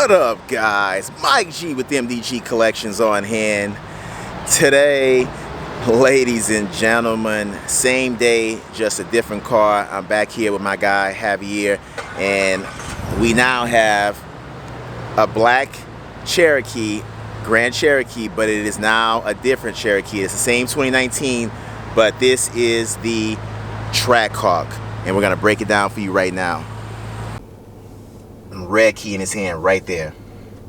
What up, guys? Mike G with MDG Collections on hand. Today, ladies and gentlemen, same day, just a different car. I'm back here with my guy Javier, and we now have a black Cherokee, Grand Cherokee, but it is now a different Cherokee. It's the same 2019, but this is the Trackhawk, and we're gonna break it down for you right now. Red key in his hand right there.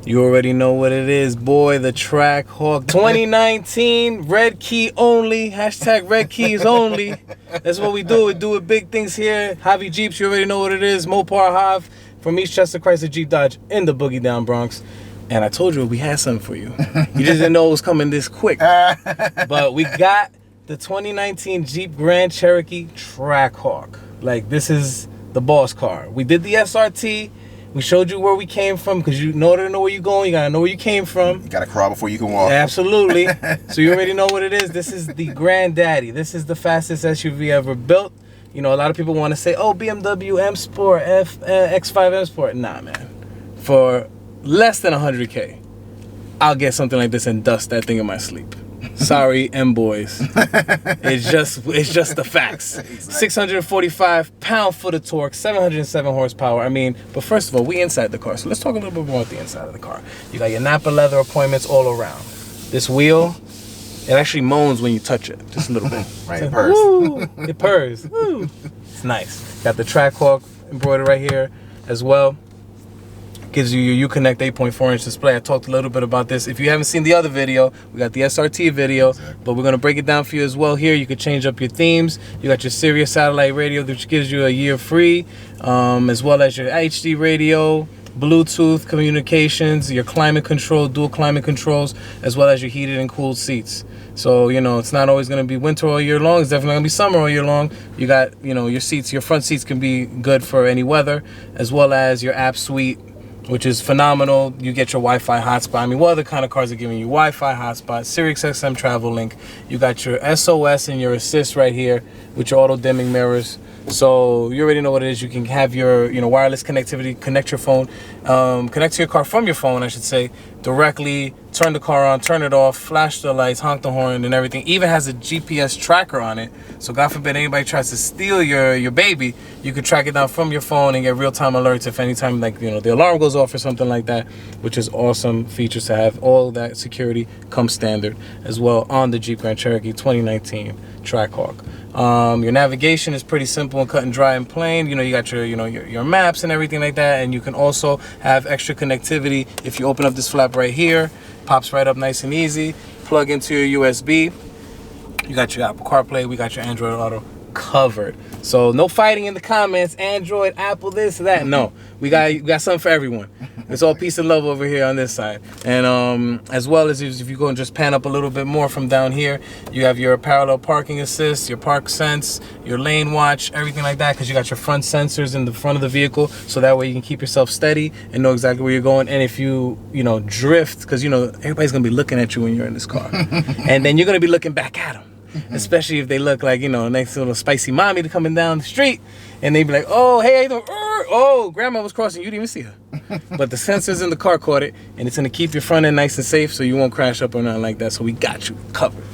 You already know what it is, boy. The Trackhawk 2019, red key only. Hashtag red keys only. That's what we do. We do it big things here. Javi Jeeps, you already know what it is. Mopar Hav from EASTCHESTER, CHRYSLER, Jeep, Dodge in the boogie down Bronx. And I told you we had something for you. You just didn't know it was coming this quick. But we got the 2019 Jeep Grand Cherokee Trackhawk. Like, this is the boss car. We did the SRT. We showed you where we came from, because you, in order to know where you're going, you gotta know where you came from. You gotta crawl before you can walk. Absolutely. So you already know what it is. This is the granddaddy. This is the fastest SUV ever built. You know, a lot of people want to say, oh, BMW M Sport, X5 M Sport. Nah, man. For less than 100K, I'll get something like this and dust that thing in my sleep. Sorry, M boys. It's just the facts. Exactly. 645 pound-foot of torque, 707 horsepower. I mean, but first of all, we inside the car, so let's talk a little bit more about the inside of the car. You got your Napa leather appointments all around. This wheel, it actually moans when you touch it, just a little bit. Right, it purrs. Woo, it purrs. Woo. It's nice. Got the Trackhawk embroidered right here as well. Gives you your Uconnect 8.4-inch display. I talked a little bit about this. If you haven't seen the other video, we got the SRT video, but we're gonna break it down for you as well here. You can change up your themes. You got your Sirius satellite radio, which gives you a year free, as well as your HD radio, Bluetooth communications, your climate control, dual climate controls, as well as your heated and cooled seats. So, you know, it's not always gonna be winter all year long. It's definitely gonna be summer all year long. You got, you know, your seats, your front seats can be good for any weather, as well as your app suite, which is phenomenal. You get your Wi-Fi hotspot. I mean, what other kind of cars are giving you Wi-Fi hotspot, Sirius XM travel link. You got your SOS and your assist right here with your auto dimming mirrors. So you already know what it is. You can have your, you know, wireless connectivity, connect your phone, connect to your car from your phone, I should say, directly, turn the car on, turn it off, flash the lights, honk the horn and everything. Even has a GPS tracker on it. So God forbid anybody tries to steal your baby, you can track it down from your phone and get real-time alerts if anytime, like, you know, the alarm goes off or something like that, which is awesome features to have. All that security comes standard as well on the Jeep Grand Cherokee 2019 Trackhawk. Your navigation is pretty simple and cut and dry and plain. You know, you got your, you know, your maps and everything like that, and you can also have extra connectivity. If you open up this flap right here, pops right up nice and easy. Plug into your USB. You got your Apple CarPlay. We got your Android Auto covered. So no fighting in the comments. Android, Apple, this, that. No, we got something for everyone. It's all peace and love over here on this side. And as well as if you go and just pan up a little bit more from down here, you have your parallel parking assist, your park sense, your lane watch, everything like that, because you got your front sensors in the front of the vehicle, so that way you can keep yourself steady and know exactly where you're going. And if you know, drift, because, you know, everybody's gonna be looking at you when you're in this car, and then you're gonna be looking back at them. Especially if they look like, you know, a nice little spicy mommy coming down the street, and they be like, oh, hey, how you doing? Oh, grandma was crossing, you didn't even see her. But the sensors in the car caught it, and it's gonna keep your front end nice and safe, so you won't crash up or nothing like that. So we got you covered.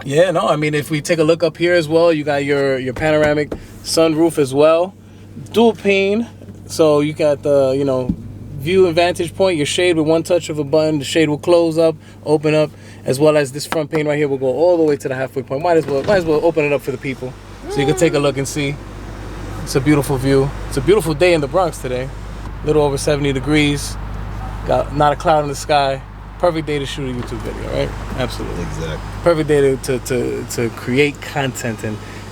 Yeah, no, I mean, if we take a look up here as well, you got your panoramic sunroof as well, dual pane, so you got the, you know, view and vantage point. Your shade with one touch of a button, the shade will close up, open up, as well as this front pane right here will go all the way to the halfway point. Might as well open it up for the people, so you can take a look and see. It's a beautiful view. It's a beautiful day in the Bronx today. A little over 70 degrees. Got not a cloud in the sky. Perfect day to shoot a YouTube video, right? Absolutely. Exactly. Perfect day to create content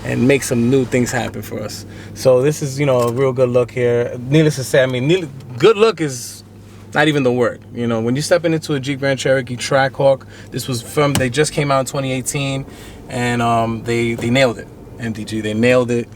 and make some new things happen for us. So this is, you know, a real good look here. Needless to say, I mean, good look is not even the word. You know, when you step into a Jeep Grand Cherokee Trackhawk, this was they just came out in 2018, and they nailed it. MDG, they nailed it.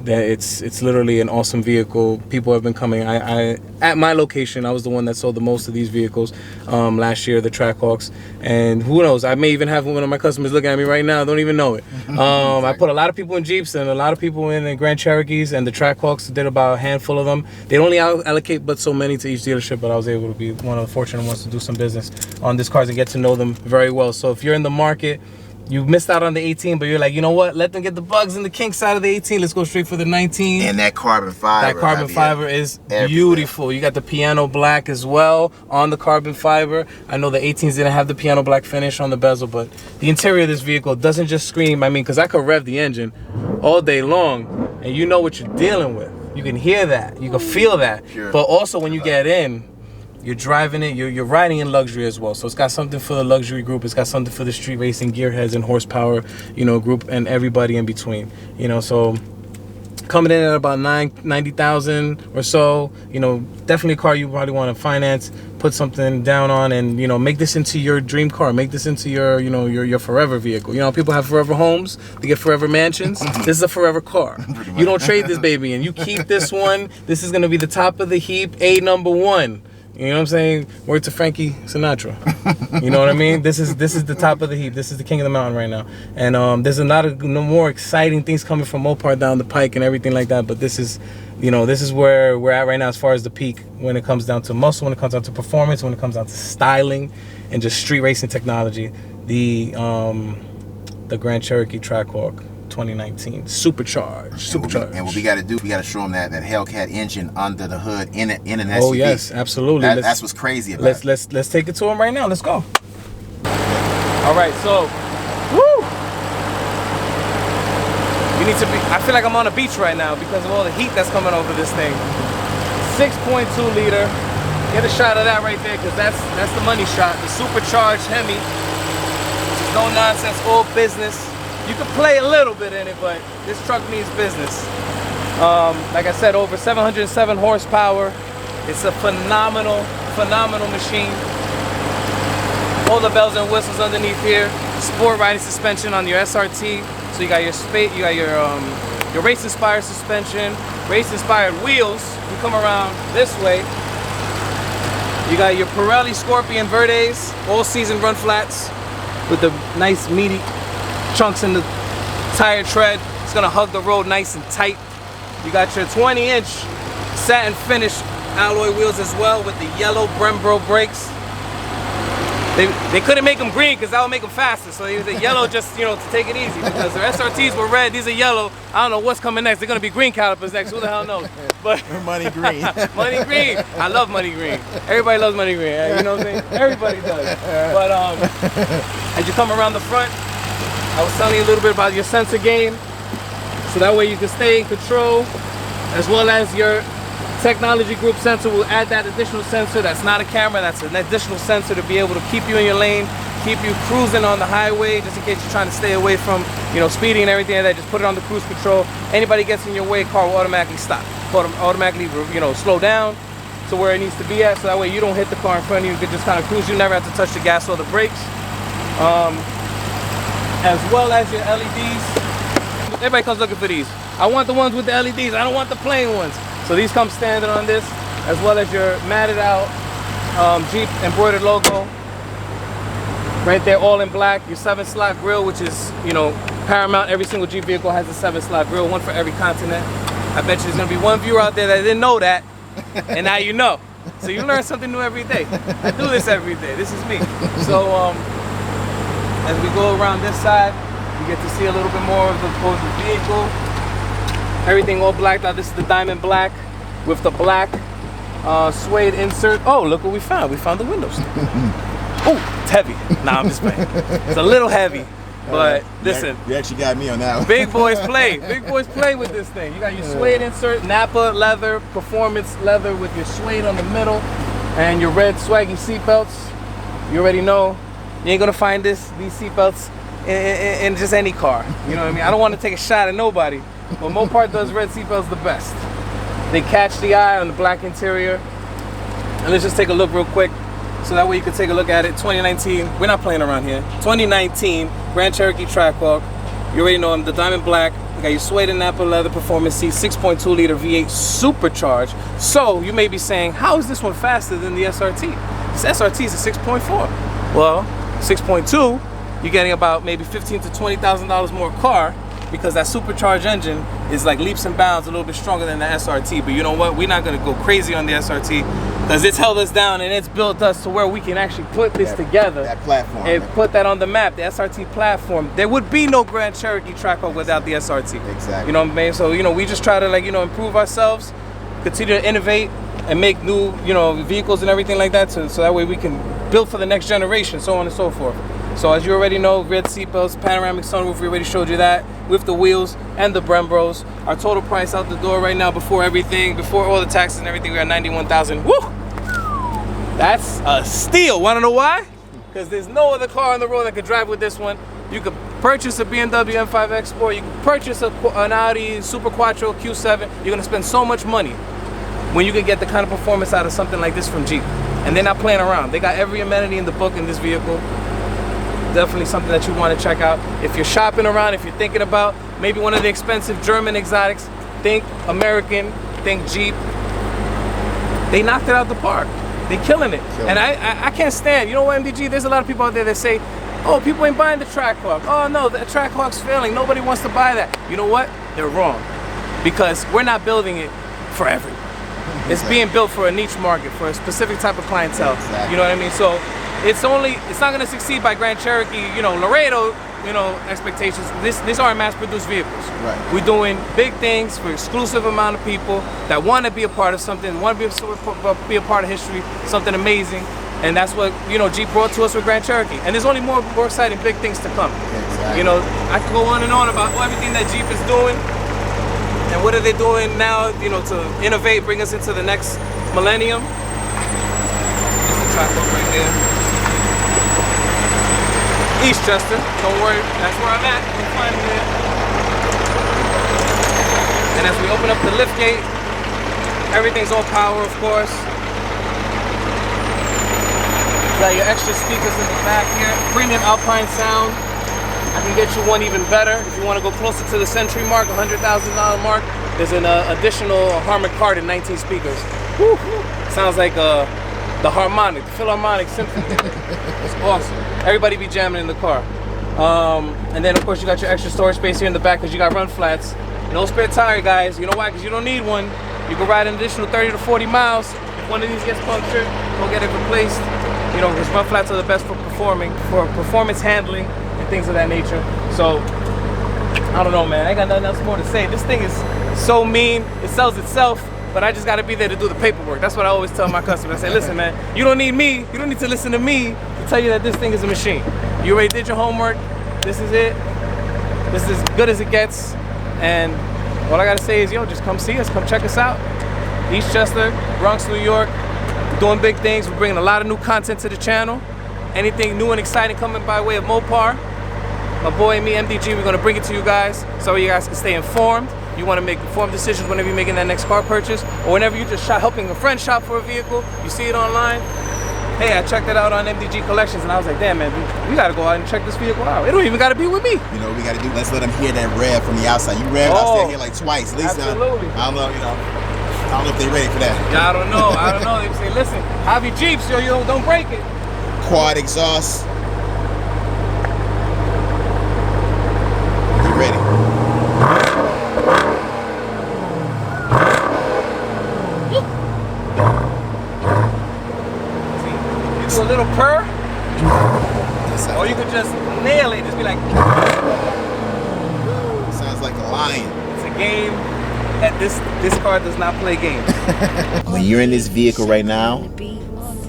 that it's literally an awesome vehicle. People have been coming. I at my location, I was the one that sold the most of these vehicles last year, the Trackhawks. And who knows, I may even have one of my customers looking at me right now, don't even know it. I put a lot of people in Jeeps and a lot of people in Grand Cherokees, and the Trackhawks did about a handful of them. They only allocate but so many to each dealership, but I was able to be one of the fortunate ones to do some business on these cars and get to know them very well. So if you're in the market, you missed out on the 18, but you're like, you know what? Let them get the bugs and the kinks side of the 18. Let's go straight for the 19. And that carbon fiber. That carbon fiber is beautiful. You got the piano black as well on the carbon fiber. I know the 18s didn't have the piano black finish on the bezel, but the interior of this vehicle doesn't just scream. I mean, because I could rev the engine all day long, and you know what you're dealing with. You can hear that. You can feel that. Sure. But also when you get in, you're driving it, you're riding in luxury as well. So it's got something for the luxury group, it's got something for the street racing gearheads and horsepower, you know, group, and everybody in between. You know, so coming in at about 90,000 or so, you know, definitely a car you probably want to finance, put something down on, and, you know, make this into your dream car, make this into your, you know, your forever vehicle. You know, people have forever homes, they get forever mansions. This is a forever car. You don't trade this baby in. You keep this one. This is going to be the top of the heap, #1. You know what I'm saying? Word to Frankie Sinatra. You know what I mean? This is the top of the heap. This is the king of the mountain right now. And there's a lot of more exciting things coming from Mopar down the pike and everything like that. But this is, you know, this is where we're at right now as far as the peak when it comes down to muscle, when it comes down to performance, when it comes down to styling and just street racing technology. The Grand Cherokee Trackhawk 2019 supercharged. And what we got to do, we got to show them that Hellcat engine under the hood in an SUV. Oh yes, absolutely. That's what's crazy about it. Let's take it to them right now. Let's go. All right, so woo! You need to be. I feel like I'm on a beach right now because of all the heat that's coming over this thing. 6.2 liter. Get a shot of that right there because that's the money shot. The supercharged Hemi. No nonsense, all business. You can play a little bit in it, but this truck means business. Like I said, over 707 horsepower. It's a phenomenal machine. All the bells and whistles underneath here. Sport riding suspension on your SRT. So you got your race inspired suspension, race inspired wheels. You come around this way. You got your Pirelli Scorpion Verdes, all season run flats with the nice meaty chunks in the tire tread. It's gonna hug the road nice and tight. You got your 20-inch satin finish alloy wheels as well with the yellow Brembo brakes. They couldn't make them green because that would make them faster, so they used the yellow just, you know, to take it easy, because their SRTs were red, these are yellow. I don't know what's coming next. They're gonna be green calipers next, who the hell knows? But money green. Money green. I love money green. Everybody loves money green, you know what I'm saying? Everybody does. But as you come around the front, I was telling you a little bit about your sensor game, so that way you can stay in control, as well as your technology group sensor will add that additional sensor. That's not a camera, that's an additional sensor to be able to keep you in your lane, keep you cruising on the highway, just in case you're trying to stay away from, you know, speeding and everything like that. Just put it on the cruise control. Anybody gets in your way, car will automatically stop, automatically, you know, slow down to where it needs to be at, so that way you don't hit the car in front of you. You can just kind of cruise. You never have to touch the gas or the brakes. As well as your LEDs. Everybody comes looking for these. I want the ones with the LEDs. I don't want the plain ones. So these come standard on this, as well as your matted out Jeep embroidered logo. Right there, all in black. Your 7-slot grill, which is, you know, paramount. Every single Jeep vehicle has a 7-slot grill, one for every continent. I bet you there's gonna be one viewer out there that didn't know that, and now you know. So you learn something new every day. I do this every day. This is me. So as we go around this side, you get to see a little bit more of the vehicle. Everything all black. Now this is the diamond black with the black suede insert. Oh, look what we found. We found the windows. Oh, it's heavy. Nah, I'm just playing. It's a little heavy, but listen. You actually got me on that one. Big boys play. Big boys play with this thing. You got your suede insert, Napa leather, performance leather with your suede on the middle, and your red swaggy seatbelts. You already know. You ain't gonna find these seatbelts in just any car. You know what I mean? I don't want to take a shot at nobody, but Mopar does red seatbelts the best. They catch the eye on the black interior. And let's just take a look real quick, so that way you can take a look at it. 2019, we're not playing around here. 2019 Grand Cherokee Trackhawk. You already know them, the diamond black You got your suede and Napa leather performance seat, 6.2 liter V8 supercharged. So you may be saying, how is this one faster than the SRT? This SRT is a 6.4. Well, 6.2, you're getting about maybe $15,000 to $20,000 more car, because that supercharged engine is like leaps and bounds a little bit stronger than the SRT. But you know what? We're not gonna go crazy on the SRT, because it's held us down and it's built us to where we can actually put this together. That platform. And put that on the map, the SRT platform. There would be no Grand Cherokee Trackhawk without the SRT. Exactly. You know what I mean? So, you know, we just try to, like, you know, improve ourselves, continue to innovate and make new, you know, vehicles and everything like that, so that way we can build for the next generation, so on and so forth. So as you already know, red seatbelts, panoramic sunroof, we already showed you that, with the wheels and the Brembros. Our total price out the door right now, before everything, before all the taxes and everything, we're at $91,000. Woo! That's a steal. Wanna know why? Because there's no other car on the road that could drive with this one. You could purchase a BMW M5 X4, you could purchase an Audi Super Quattro Q7. You're gonna spend so much money when you can get the kind of performance out of something like this from Jeep. And they're not playing around. They got every amenity in the book in this vehicle. Definitely something that you want to check out. If you're shopping around, if you're thinking about maybe one of the expensive German exotics, think American, think Jeep. They knocked it out the park. They're killing it. And I can't stand, you know what, MDG, there's a lot of people out there that say, oh, people ain't buying the Trackhawk. Oh no, the Trackhawk's failing. Nobody wants to buy that. You know what? Not wrong. Because we're not building it for everyone. It's being built for a niche market, for a specific type of clientele. Exactly. You know what I mean? So it's not gonna succeed by Grand Cherokee, you know, Laredo, you know, expectations. These aren't mass-produced vehicles. Right. We're doing big things for exclusive amount of people that want to be a part of something, want to be a part of history, something amazing. And that's what, you know, Jeep brought to us with Grand Cherokee. And there's only more exciting big things to come. Exactly. You know, I could go on and on about everything that Jeep is doing and what are they doing now, you know, to innovate, bring us into the next millennium. There's the Trackhawk right there. EASTCHESTER, don't worry, that's where I'm at. You'll find me there. And as we open up the lift gate, everything's all power, of course. Got your extra speakers in the back here. Premium Alpine sound. I can get you one even better. If you want to go closer to the century mark, $100,000 mark, there's an additional Harman Kardon 19 speakers. Woo. Sounds like the harmonic, the Philharmonic Symphony. It's awesome. Everybody be jamming in the car. And then of course you got your extra storage space here in the back because you got run flats. No spare tire, guys. You know why? Because you don't need one. You can ride an additional 30 to 40 miles. If one of these gets punctured, go get it replaced. You know, because run flats are the best for performance handling and things of that nature. So, I don't know, man. I ain't got nothing else more to say. This thing is so mean. It sells itself, but I just got to be there to do the paperwork. That's what I always tell my customers. I say, listen, man, you don't need me. You don't need to listen to me to tell you that this thing is a machine. You already did your homework. This is it. This is as good as it gets. And all I got to say is, yo, just come see us. Come check us out. EASTCHESTER, Bronx, New York. Doing big things. We're bringing a lot of new content to the channel. Anything new and exciting coming by way of Mopar. My boy and me, MDG, we're going to bring it to you guys so you guys can stay informed. You want to make informed decisions whenever you're making that next car purchase, or whenever you're just helping a friend shop for a vehicle, you see it online. Hey, I checked it out on MDG Collections, and I was like, damn, man, we got to go out and check this vehicle out. It don't even got to be with me. You know what we got to do? Let's let them hear that rev from the outside. You rev, I'll stand here like twice. At least absolutely. I don't know, you know. I don't know if they're ready for that. Yeah, I don't know. I don't know. They say, listen, Javi Jeeps, yo, you don't break it. Quad exhaust. You ready? See, you do a little purr, or you could just nail it. Just be like. Sounds like a lion. It's a game. That this car does not play games. When you're in this vehicle right now,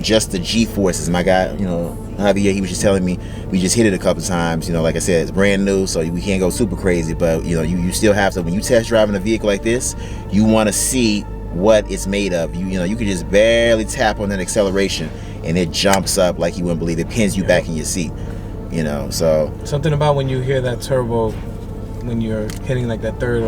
just the G-forces, my guy, you know, Javier, he was just telling me, we just hit it a couple times, you know, like I said, it's brand new, so we can't go super crazy, but you know, you still have to, when you test driving a vehicle like this, you want to see what it's made of. You know, you can just barely tap on that acceleration and it jumps up like you wouldn't believe. It pins you back in your seat, you know, so. Something about when you hear that turbo, when you're hitting like that third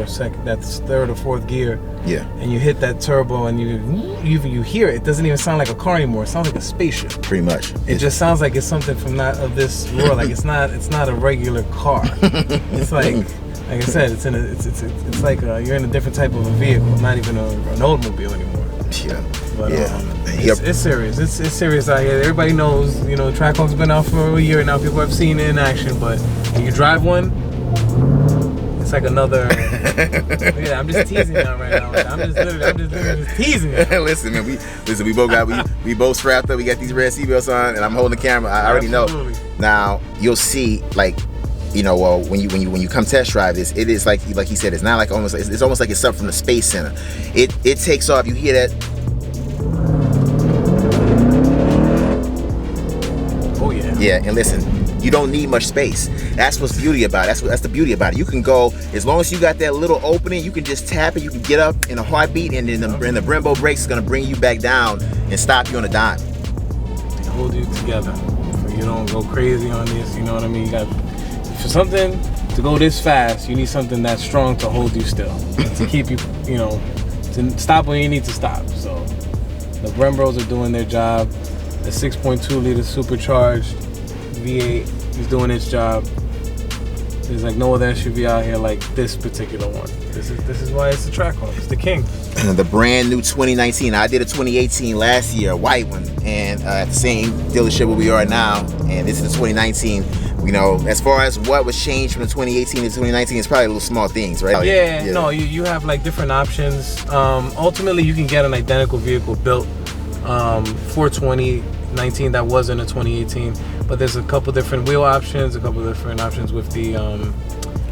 or fourth gear, yeah, and you hit that turbo and you hear it. It doesn't even sound like a car anymore. It sounds like a spaceship. Pretty much. It just sounds like it's something from not of this world. Like it's not a regular car. It's like Like I said, it's like you're in a different type of a vehicle, not even an automobile anymore. Yeah. But it's serious. It's serious out here. Everybody knows, you know, Trackhawk's been out for a year now. People have seen it in action, but when you drive one, it's like another. Yeah, I'm just teasing you right now. I'm just literally teasing you. Listen, man, we both strapped up. We got these red seatbelts on, and I'm holding the camera. I already know. Now you'll see, like, you know, when you come test drive this, it is like he said, it's not like it's almost like it's something from the Space Center. It takes off. You hear that? Oh yeah. Yeah, and listen, you don't need much space. That's what's beauty about it. That's the beauty about it. You can go, as long as you got that little opening, you can just tap it. You can get up in a heartbeat, and then the Brembo brakes is gonna bring you back down and stop you on a dime. They hold you together, so you don't go crazy on this. You know what I mean? You got, for something to go this fast, you need something that's strong to hold you still, to keep you, you know, to stop when you need to stop. So the Brembos are doing their job. The 6.2 liter supercharged V8 is doing its job. There's like no other SUV out here like this particular one. This is why it's the Trackhawk. It's the king. The brand new 2019. I did a 2018 last year, a white one, and at the same dealership where we are now. And this is the 2019. You know, as far as what was changed from the 2018 to 2019, it's probably little small things, right? Yeah. No, you have like different options. Ultimately, you can get an identical vehicle built for 2019 that wasn't a 2018, but there's a couple different wheel options, a couple different options with the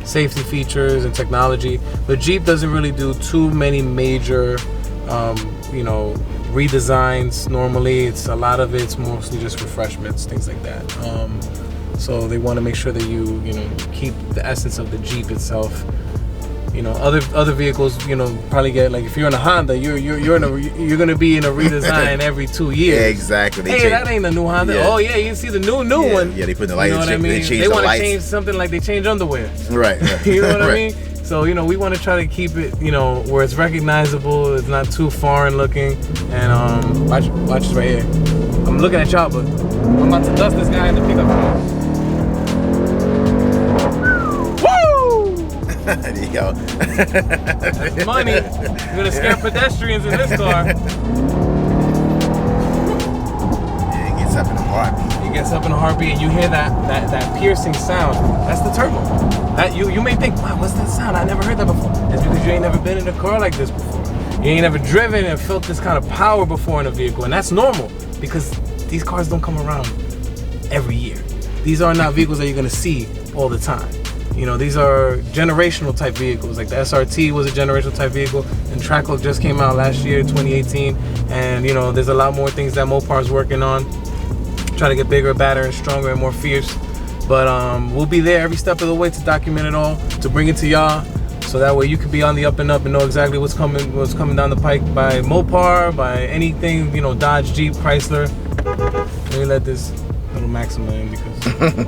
safety features and technology. But Jeep doesn't really do too many major you know, redesigns normally. It's a lot of it's mostly just refreshments, things like that. So they want to make sure that you know, keep the essence of the Jeep itself. You know, other vehicles, you know, probably get, like, if you're in a Honda, you're gonna be in a redesign every 2 years. Yeah, exactly. Hey, that ain't a new Honda. Yeah. Oh yeah, you can see the new one. Yeah, they put the lights. You know what I mean? They want to change something like they change underwear. Right. You know what I mean? So, you know, we want to try to keep it, you know, where it's recognizable. It's not too foreign looking. And watch this right here. I'm looking at y'all, but I'm about to dust this guy in the pickup truck. There you go. That's money. You're gonna scare pedestrians in this car. Yeah, it gets up in a heartbeat. It gets up in a heartbeat, and you hear that piercing sound. That's the turbo. That you may think, wow, what's that sound? I never heard that before. That's because you ain't never been in a car like this before. You ain't never driven and felt this kind of power before in a vehicle, and that's normal because these cars don't come around every year. These are not vehicles that you're gonna see all the time. You know, these are generational type vehicles. Like the SRT was a generational type vehicle, and Trackhawk just came out last year, 2018. And you know, there's a lot more things that Mopar's working on, trying to get bigger, badder, and stronger, and more fierce. But we'll be there every step of the way to document it all, to bring it to y'all, so that way you can be on the up and up and know exactly what's coming down the pike by Mopar, by anything, you know, Dodge, Jeep, Chrysler. Let me let this little Maxima in because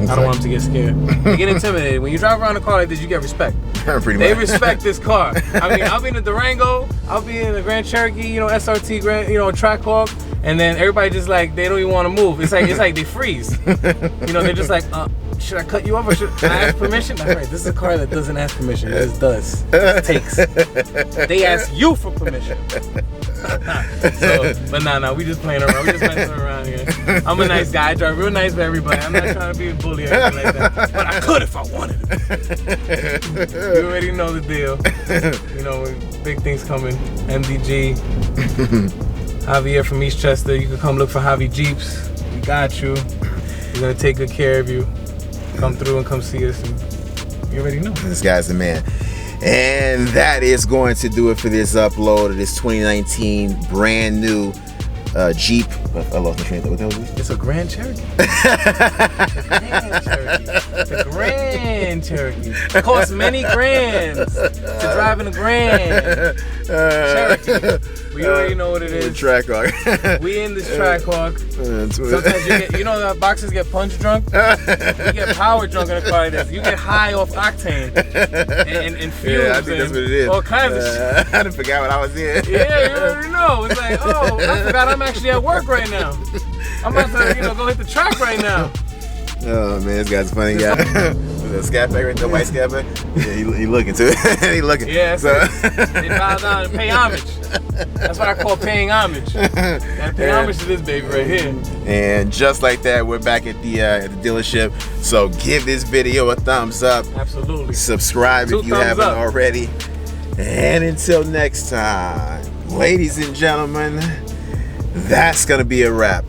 I don't want him to get scared. They get intimidated. When you drive around a car like this, you get respect. They respect this car. I mean, I'll be in the Durango, I'll be in the Grand Cherokee, you know, SRT, you know, Trackhawk, and then everybody just like, they don't even want to move. It's like they freeze. You know, they're just like, should I cut you off or should I ask permission? That's right. This is a car that doesn't ask permission. It just does. It takes. They ask you for permission. So, but nah, we just playing around. We just messing around here. I'm a nice guy. I drive real nice for everybody. I'm not trying to be a bully or anything like that. But I could if I wanted to. You already know the deal. You know, big things coming. MDG. Javier from EASTCHESTER. You can come look for Javi Jeeps. We got you. We're gonna take good care of you. Come through and come see us. And you already know. This guy's the man. And that is going to do it for this upload of this 2019 brand new Jeep. I lost my train of thought. What the hell is this? It's a Grand Cherokee. It's a Grand Cherokee. It costs many grands to drive in a Grand Cherokee. We already know what it is. Trackhawk. We in this Trackhawk. Sometimes you know that boxers get punch drunk? You get power drunk in a car like this. You get high off octane and fumes. Yeah, I think that's what it is. All kinds of shit. I done forgot what I was in. Yeah, you already know. It's like, oh, I forgot I'm actually at work right now. I'm about to, you know, go hit the track right now. Oh man, this guy's a funny guy. The scat right, the white scat back. Yeah, he looking too. He looking. Yeah, so they bow down and pay homage. That's what I call paying homage. Gotta pay homage to this baby right here. And just like that, we're back at the dealership. So give this video a thumbs up. Absolutely. Subscribe if you haven't already. And until next time, ladies and gentlemen, that's gonna be a wrap.